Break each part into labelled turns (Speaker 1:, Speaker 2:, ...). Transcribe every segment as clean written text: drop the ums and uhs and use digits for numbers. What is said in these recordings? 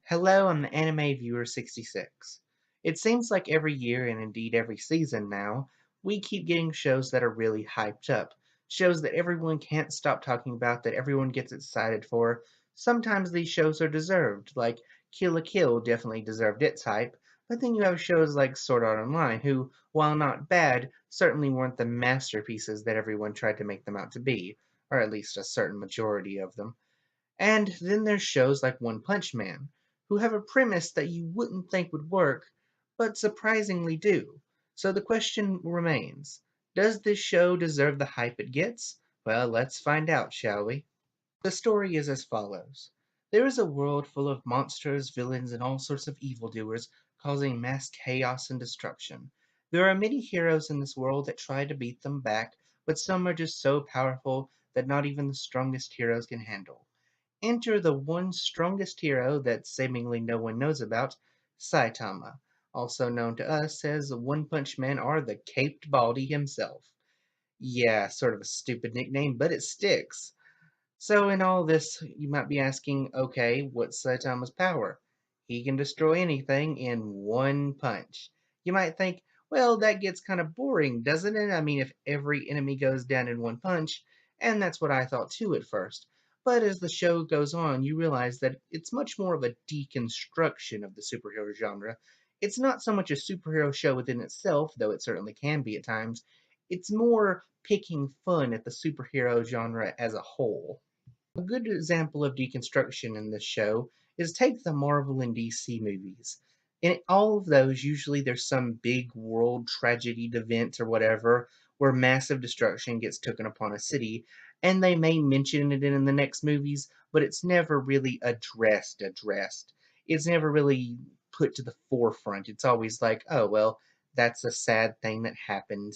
Speaker 1: Hello, I'm Anime Viewer 66. It seems like every year, and indeed every season now, we keep getting shows that are really hyped up. Shows that everyone can't stop talking about, that everyone gets excited for. Sometimes these shows are deserved, like Kill la Kill definitely deserved its hype, but then you have shows like Sword Art Online, who, while not bad, certainly weren't the masterpieces that everyone tried to make them out to be, or at least a certain majority of them. And then there's shows like One Punch Man, who have a premise that you wouldn't think would work, but surprisingly do. So the question remains, does this show deserve the hype it gets? Well, let's find out, shall we? The story is as follows. There is a world full of monsters, villains, and all sorts of evildoers causing mass chaos and destruction. There are many heroes in this world that try to beat them back, but some are just so powerful that not even the strongest heroes can handle. Enter the one strongest hero that seemingly no one knows about, Saitama, also known to us as One Punch Man or the Caped Baldy himself. Yeah, sort of a stupid nickname, but it sticks. So in all this, you might be asking, okay, what's Saitama's power? He can destroy anything in one punch. You might think, well, that gets kind of boring, doesn't it? I mean, if every enemy goes down in one punch, and that's what I thought too at first. But as the show goes on, you realize that it's much more of a deconstruction of the superhero genre. It's not so much a superhero show within itself, though it certainly can be at times. It's more picking fun at the superhero genre as a whole. A good example of deconstruction in this show is take the Marvel and DC movies. In all of those, usually there's some big world tragedy event or whatever where massive destruction gets taken upon a city, and they may mention it in the next movies, but it's never really addressed. It's never really put to the forefront. It's always like, oh, well, that's a sad thing that happened.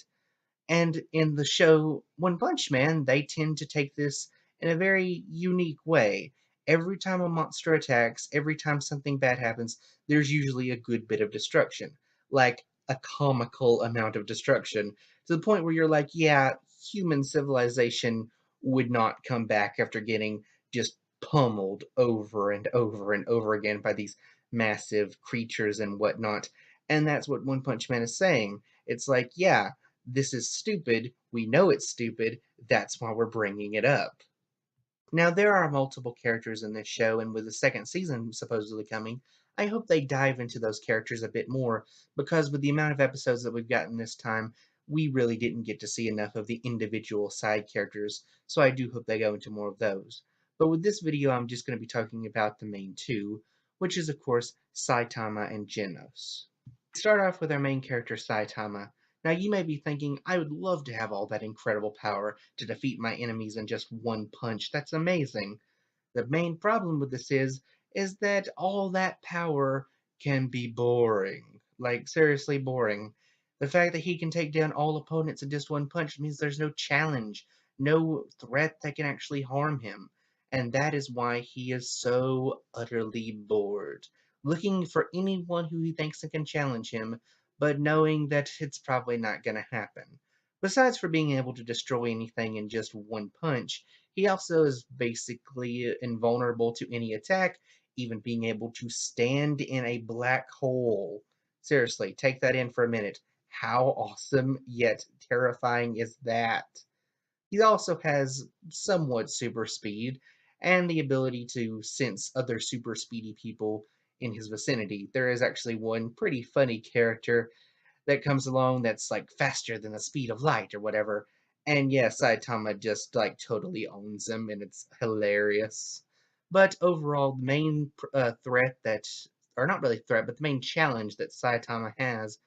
Speaker 1: And in the show One Punch Man, they tend to take this in a very unique way. Every time a monster attacks, every time something bad happens, there's usually a good bit of destruction. Like a comical amount of destruction. To the point where you're like, yeah, human civilization would not come back after getting just pummeled over and over and over again by these massive creatures and whatnot. And that's what One Punch Man is saying. It's like, yeah, this is stupid. We know it's stupid. That's why we're bringing it up. Now, there are multiple characters in this show, and with the second season supposedly coming, I hope they dive into those characters a bit more, because with the amount of episodes that we've gotten this time, we really didn't get to see enough of the individual side characters, so I do hope they go into more of those. But with this video, I'm just going to be talking about the main two, which is, of course, Saitama and Genos. Start off with our main character, Saitama. Now, you may be thinking, I would love to have all that incredible power to defeat my enemies in just one punch. That's amazing. The main problem with this is that all that power can be boring. Like, seriously boring. The fact that he can take down all opponents in just one punch means there's no challenge, no threat that can actually harm him. And that is why he is so utterly bored. Looking for anyone who he thinks can challenge him, but knowing that it's probably not going to happen. Besides for being able to destroy anything in just one punch, he also is basically invulnerable to any attack, even being able to stand in a black hole. Seriously, take that in for a minute. How awesome yet terrifying is that? He also has somewhat super speed and the ability to sense other super speedy people in his vicinity. There is actually one pretty funny character that comes along that's like faster than the speed of light or whatever. And yeah, Saitama just like totally owns him, and it's hilarious. But overall, the main threat that, or not really threat, but the main challenge that Saitama has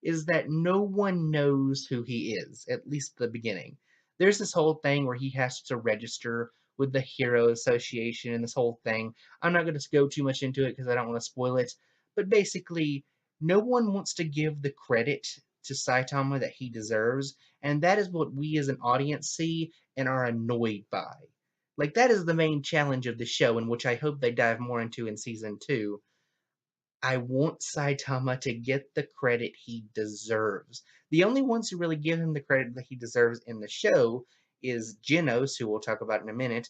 Speaker 1: is that no one knows who he is, at least the beginning. There's this whole thing where he has to register with the Hero Association and this whole thing. I'm not going to go too much into it because I don't want to spoil it, but basically, no one wants to give the credit to Saitama that he deserves, and that is what we as an audience see and are annoyed by. Like, that is the main challenge of the show, and which I hope they dive more into in season 2. I want Saitama to get the credit he deserves. The only ones who really give him the credit that he deserves in the show is Genos, who we'll talk about in a minute,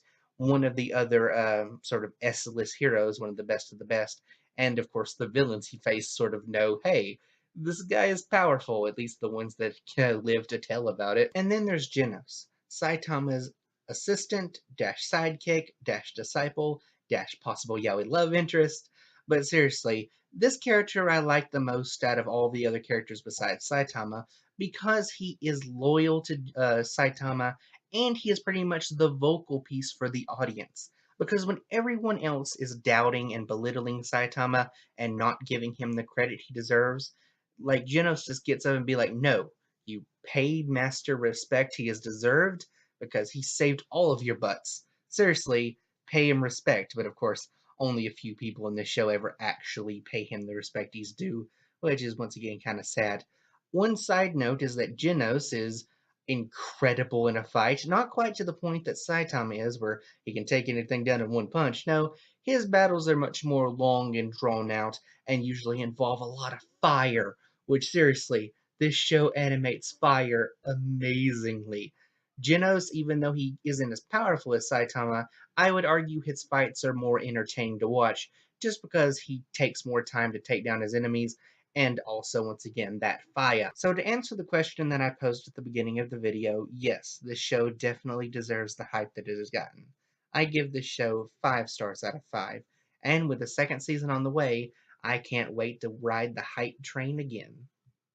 Speaker 1: one of the other sort of S-list heroes, one of the best of the best. And of course, the villains he faced sort of know, hey, this guy is powerful, at least the ones that live to tell about it. And then there's Genos, Saitama's assistant, dash sidekick, dash disciple, dash possible yaoi love interest. But seriously, this character I like the most out of all the other characters besides Saitama because he is loyal to Saitama and he is pretty much the vocal piece for the audience. Because when everyone else is doubting and belittling Saitama and not giving him the credit he deserves, like Genos just gets up and be like, no, you pay Master respect he has deserved because he saved all of your butts. Seriously, pay him respect. But of course, only a few people in this show ever actually pay him the respect he's due, which is once again kind of sad. One side note is that Genos is incredible in a fight, not quite to the point that Saitama is, where he can take anything down in one punch. No, his battles are much more long and drawn out and usually involve a lot of fire, which seriously, this show animates fire amazingly. Genos, even though he isn't as powerful as Saitama, I would argue his fights are more entertaining to watch just because he takes more time to take down his enemies and also, once again, that fire. So to answer the question that I posed at the beginning of the video, yes, this show definitely deserves the hype that it has gotten. I give this show 5 stars out of 5, and with the second season on the way, I can't wait to ride the hype train again.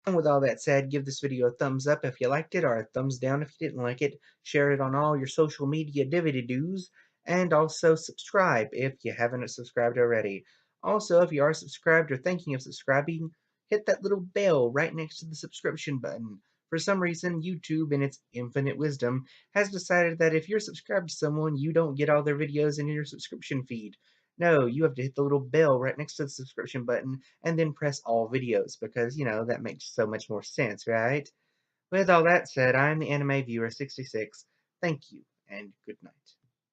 Speaker 1: And with all that said, give this video a thumbs up if you liked it, or a thumbs down if you didn't like it. Share it on all your social media divvy-doos, and also subscribe if you haven't subscribed already. Also, if you are subscribed or thinking of subscribing, hit that little bell right next to the subscription button. For some reason, YouTube, in its infinite wisdom, has decided that if you're subscribed to someone, you don't get all their videos in your subscription feed. No, you have to hit the little bell right next to the subscription button and then press all videos because, that makes so much more sense, right? With all that said, I'm the Anime Viewer 66. Thank you, and good night.